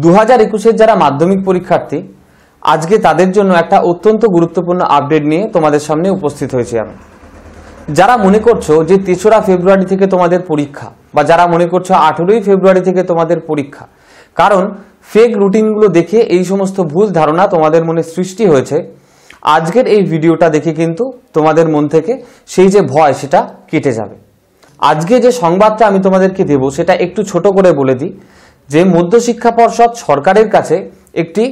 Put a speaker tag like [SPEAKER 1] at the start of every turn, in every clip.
[SPEAKER 1] 2021 যারা মাধ্যমিক পরীক্ষার্থী আজকে তাদের জন্য একটা অত্যন্ত গুরুত্বপূর্ণ আপডেট নিয়ে তোমাদের সামনে উপস্থিত হয়েছি আমি। যারা মনে করছো যে 3রা ফেব্রুয়ারি থেকে তোমাদের পরীক্ষা বা যারা মনে করছো 18ই ফেব্রুয়ারি থেকে তোমাদের পরীক্ষা, কারণ ফেক রুটিনগুলো দেখে এই সমস্ত ভুল ধারণা তোমাদের মনে সৃষ্টি হয়েছে, আজকের এই ভিডিওটা দেখে কিন্তু তোমাদের মন থেকে সেই যে ভয় সেটা কেটে যাবে। আজকে যে সংবাদটা আমি তোমাদেরকে দেব সেটা একটু ছোট করে বলে দিই যে মধ্যশিক্ষা পর্ষদ সরকারের কাছে একটি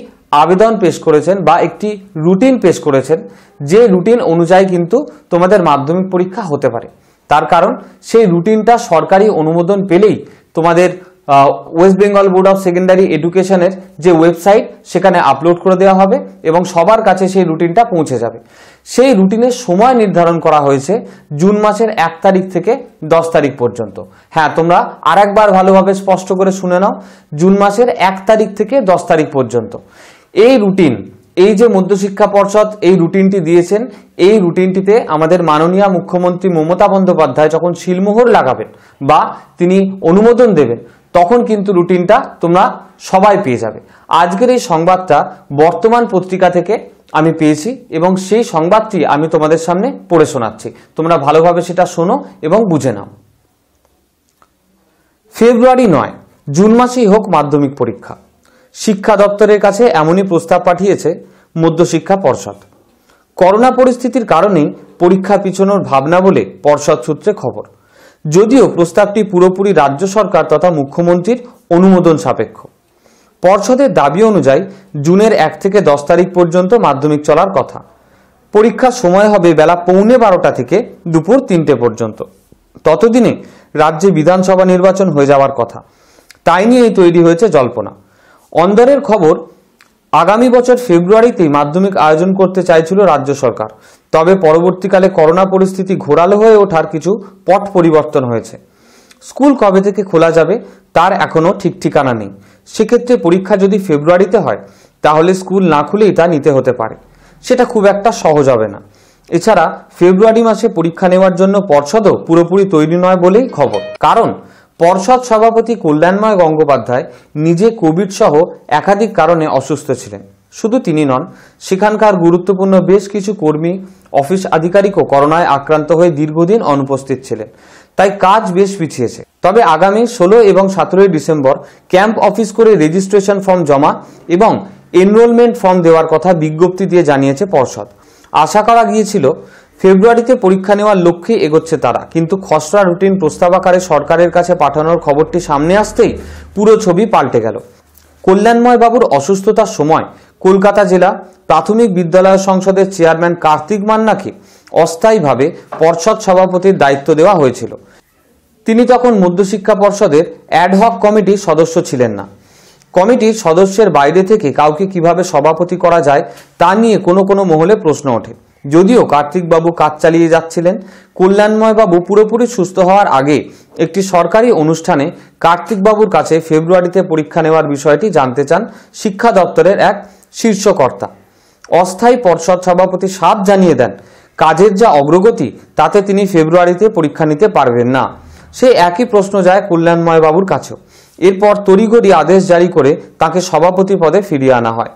[SPEAKER 1] আবেদন পেশ করেছেন বা একটি রুটিন পেশ করেছেন, যে রুটিন অনুযায়ী কিন্তু তোমাদের মাধ্যমিক পরীক্ষা হতে পারে। তার কারণ সেই রুটিনটা সরকারি অনুমোদন পেলেই তোমাদের West Bengal board of secondary এডুকেশনের যে ওয়েবসাইট সেখানে আপলোড করে দেওয়া হবে এবং সবার কাছে সেই রুটিনটা পৌঁছে যাবে। সেই রুটিনের সময় নির্ধারণ করা হয়েছে জুন মাসের 1 তারিখ থেকে 10 তারিখ পর্যন্ত। হ্যাঁ, তোমরা আরেকবার ভালোভাবে স্পষ্ট করে শুনে নাও, জুন মাসের 1 তারিখ থেকে 10 তারিখ পর্যন্ত এই রুটিন, এই যে মধ্যশিক্ষা পর্ষদ এই রুটিনটি দিয়েছেন, এই রুটিনটিতে আমাদের মাননীয় মুখ্যমন্ত্রী মমতা বন্দ্যোপাধ্যায় যখন সিলমোহর লাগাবেন বা তিনি অনুমোদন দেবেন তখন কিন্তু রুটিনটা তোমরা সবাই পেয়ে যাবে। আজকের এই সংবাদটা বর্তমান পত্রিকা থেকে আমি পেয়েছি এবং সেই সংবাদটি আমি তোমাদের সামনে পড়ে শোনাচ্ছি, তোমরা ভালোভাবে সেটা শোনো এবং বুঝে নাও। ফেব্রুয়ারি নয়, জুন মাসেই হোক মাধ্যমিক পরীক্ষা, শিক্ষা দপ্তরের কাছে এমনই প্রস্তাব পাঠিয়েছে মধ্যশিক্ষা পর্ষদ। করোনা পরিস্থিতির কারণে পরীক্ষা পিছনোর ভাবনা বলে পর্ষদ সূত্রে খবর। যদিও প্রস্তাবটি পুরোপুরি রাজ্য সরকার তথা মুখ্যমন্ত্রীর অনুমোদন সাপেক্ষ। পর্ষদের দাবি অনুযায়ী জুনের 1 থেকে 10 তারিখ পর্যন্ত মাধ্যমিক চলার কথা। পরীক্ষার সময় হবে বেলা 12:15 থেকে দুপুর 3টে পর্যন্ত। ততদিনে রাজ্যে বিধানসভা নির্বাচন হয়ে যাওয়ার কথা। তাই নিয়েই তৈরি হয়েছে জল্পনা। অন্দরের খবর, আগামী বছর ফেব্রুয়ারিতেই মাধ্যমিক আয়োজন করতে চাইছিল রাজ্য সরকার, তবে পরবর্তীকালে করোনা পরিস্থিতি ঘোরালো হয়ে ওঠার কিছু পট পরিবর্তন হয়েছে। স্কুল কবে থেকে খোলা যাবে তার এখনো ঠিক ঠিকানা নেই। সেক্ষেত্রে পরীক্ষা যদি ফেব্রুয়ারিতে হয় তাহলে স্কুল না খুলেই তা নিতে হতে পারে, সেটা খুব একটা সহজ হবে না। এছাড়া ফেব্রুয়ারি মাসে পরীক্ষা নেওয়ার জন্য পর্ষদও পুরোপুরি তৈরি নয় বলেই খবর। কারণ পর্ষদ সভাপতি কল্যাণময় গঙ্গোপাধ্যায় নিজে কোভিড সহ একাধিক কারণে অসুস্থ ছিলেন। শুধু তিনি নন, সেখানকার গুরুত্বপূর্ণ বেশ কিছু কর্মী, অফিস আধিকারিকও করোনায় আক্রান্ত হয়ে দীর্ঘদিন অনুপস্থিত ছিলেন। তাই কাজ বেশ পিছিয়েছে। তবে আগামী 16 এবং 17 ডিসেম্বর ক্যাম্প অফিস করে রেজিস্ট্রেশন ফর্ম জমা এবং এনরোলমেন্ট ফর্ম দেওয়ার কথা বিজ্ঞপ্তি দিয়ে জানিয়েছে পর্ষদ। আশা করা গিয়েছিল ফেব্রুয়ারিতে পরীক্ষা নেওয়ার লক্ষ্যে এগোচ্ছে তারা, কিন্তু খসড়া রুটিন প্রস্তাব আকারে সরকারের কাছে পাঠানোর খবরটি সামনে আসতেই পুরো ছবি পাল্টে গেল। কল্যাণময় বাবুর অসুস্থতার সময় কলকাতা জেলা প্রাথমিক বিদ্যালয় সংসদের চেয়ারম্যান কার্তিক মান্নাকে অস্থায়ীভাবে পর্ষদ সভাপতির দায়িত্ব দেওয়া হয়েছিল। তিনি তখন মধ্যশিক্ষা পর্ষদের অ্যাডহক কমিটির সদস্য ছিলেন না। কমিটির সদস্যের বাইরে থেকে কাউকে কিভাবে সভাপতি করা যায় তা নিয়ে কোনো মহলে প্রশ্ন ওঠে। যদিও কার্তিকবাবু কাজ চালিয়ে যাচ্ছিলেন, কল্যাণময়বাবু পুরোপুরি সুস্থ হওয়ার আগে একটি সরকারি অনুষ্ঠানে কার্তিকবাবুর কাছে ফেব্রুয়ারিতে পরীক্ষা নেওয়ার বিষয়টি জানতে চান শিক্ষা দপ্তরের এক শীর্ষকর্তা। অস্থায়ী পর্ষদ সভাপতি সাফ জানিয়ে দেন কাজের যা অগ্রগতি তাতে তিনি ফেব্রুয়ারিতে পরীক্ষা নিতে পারবেন না। সে একই প্রশ্ন যায় কল্যাণময়বাবুর কাছেও। এরপর তড়িঘড়ি আদেশ জারি করে তাকে সভাপতি পদে ফিরিয়ে আনা হয়।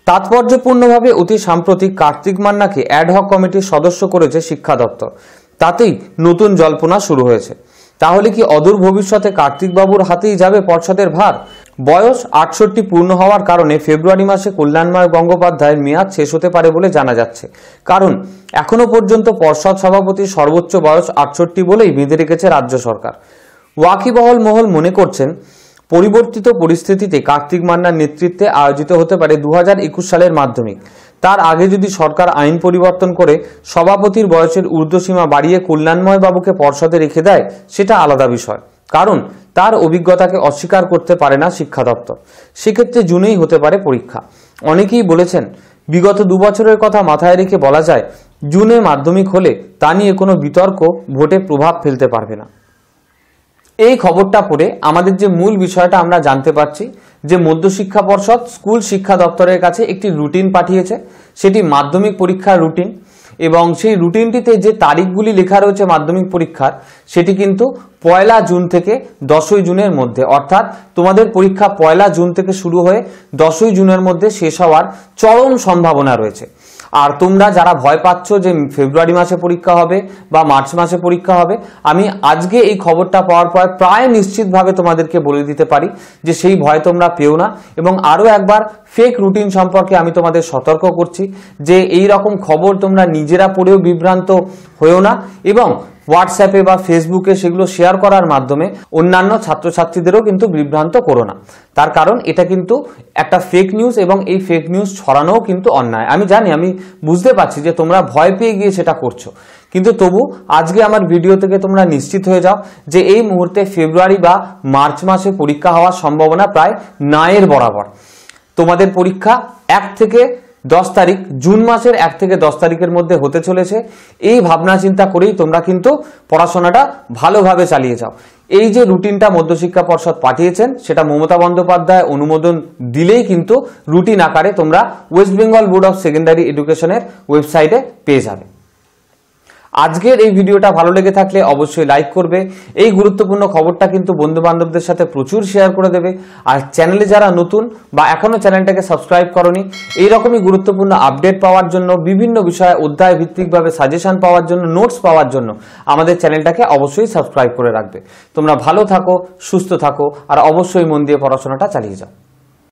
[SPEAKER 1] তাৎপর্যপূর্ণভাবে অতি সাম্প্রতিক কার্তিক মান্নাকে অ্যাডহক কমিটির সদস্য করেছে শিক্ষা দপ্তর। তাতেই নতুন জল্পনা শুরু হয়েছে। তাহলে কি অদূর ভবিষ্যতে কার্তিকবাবুর হাতেই যাবে পর্ষদের ভার? বয়স 68 পূর্ণ হওয়ার কারণে ফেব্রুয়ারি মাসে কল্যাণময় গঙ্গোপাধ্যায়ের মেয়াদ শেষ হতে পারে বলে জানা যাচ্ছে। কারণ এখনো পর্যন্ত পর্ষদ সভাপতির সর্বোচ্চ বয়স 68 বলেই বেঁধে রেখেছে রাজ্য সরকার। ওয়াকিবহল মহল মনে করছেন পরিবর্তিত পরিস্থিতিতে কার্তিক মান্নার নেতৃত্বে আয়োজিত হতে পারে 2021 সালের মাধ্যমিক। তার আগে যদি সরকার আইন পরিবর্তন করে সভাপতির বয়সের ঊর্ধ্বসীমা বাড়িয়ে কল্যাণময় বাবুকে পর্ষদে রেখে দেয় সেটা আলাদা বিষয়, কারণ তার অভিজ্ঞতাকে অস্বীকার করতে পারে না শিক্ষা দপ্তর। সেক্ষেত্রে জুনেই হতে পারে পরীক্ষা। অনেকেই বলেছেন বিগত 2 বছরের কথা মাথায় রেখে বলা যায় জুনে মাধ্যমিক হলে তা নিয়ে কোনো বিতর্ক ভোটে প্রভাব ফেলতে পারবে না। এই খবরটা পড়ে আমাদের যে মূল বিষয়টা আমরা জানতে পারছি যে মধ্যশিক্ষা পর্ষদ স্কুল শিক্ষা দপ্তরের কাছে একটি রুটিন পাঠিয়েছে, সেটি মাধ্যমিক পরীক্ষার রুটিন এবং সেই রুটিনটিতে যে তারিখগুলি লেখা রয়েছে মাধ্যমিক পরীক্ষার সেটি কিন্তু 1 জুন থেকে 10 জুনের মধ্যে, অর্থাৎ তোমাদের পরীক্ষা 1 জুন থেকে শুরু হয়ে 10 জুনের মধ্যে শেষ হওয়ার চরম সম্ভাবনা রয়েছে। আর তোমরা যারা ভয় পাচ্ছ যে ফেব্রুয়ারি মাসে পরীক্ষা হবে বা মার্চ মাসে পরীক্ষা হবে, আমি আজকে এই খবরটা পাওয়ার পর প্রায় নিশ্চিতভাবে তোমাদেরকে বলে দিতে পারি যে সেই ভয় তোমরা পেও না। এবং আরও একবার ফেক রুটিন সম্পর্কে আমি তোমাদের সতর্ক করছি যে এই রকম খবর তোমরা নিজেরা পড়েও বিভ্রান্ত হয়েও না, এবং হোয়াটসঅ্যাপে বা ফেসবুকে সেগুলো শেয়ার করার মাধ্যমে অন্যান্য ছাত্রছাত্রীদেরও কিন্তু বিভ্রান্ত করো না। তার কারণ এটা কিন্তু একটা ফেক নিউজ, এবং এই ফেক নিউজ ছড়ানোও কিন্তু অন্যায়। আমি জানি, আমি বুঝতে পারছি যে তোমরা ভয় পেয়ে গিয়ে সেটা করছো, কিন্তু তবু আজকে আমার ভিডিও থেকে তোমরা নিশ্চিত হয়ে যাও যে এই মুহূর্তে ফেব্রুয়ারি বা মার্চ মাসে পরীক্ষা হওয়ার সম্ভাবনা প্রায় নায়ের বরাবর। তোমাদের পরীক্ষা 1 থেকে 10 তারিখ, জুন মাসের 1 থেকে 10 তারিখের মধ্যে হতে চলেছে। এই ভাবনা চিন্তা করেই তোমরা কিন্তু পড়াশোনাটা ভালোভাবে চালিয়ে যাও। এই যে রুটিনটা মধ্যশিক্ষা পর্ষদ পাঠিয়েছেন সেটা মমতা বন্দ্যোপাধ্যায় অনুমোদন দিলেই কিন্তু রুটিন আকারে তোমরা West Bengal board of secondary এডুকেশনের ওয়েবসাইটে পেয়ে যাবে। আজকের এই ভিডিওটা ভালো লেগে থাকলে অবশ্যই লাইক করবে। এই গুরুত্বপূর্ণ খবরটা কিন্তু বন্ধু বান্ধবদের সাথে প্রচুর শেয়ার করে দেবে। আর চ্যানেলে যারা নতুন বা এখনো চ্যানেলটাকে সাবস্ক্রাইব করনি, এইরকমই গুরুত্বপূর্ণ আপডেট পাওয়ার জন্য, বিভিন্ন বিষয়ে অধ্যায় ভিত্তিকভাবে সাজেশন পাওয়ার জন্য, নোটস পাওয়ার জন্য আমাদের চ্যানেলটাকে অবশ্যই সাবস্ক্রাইব করে রাখবে। তোমরা ভালো থাকো, সুস্থ থাকো, আর অবশ্যই মন দিয়ে পড়াশোনাটা চালিয়ে যাও।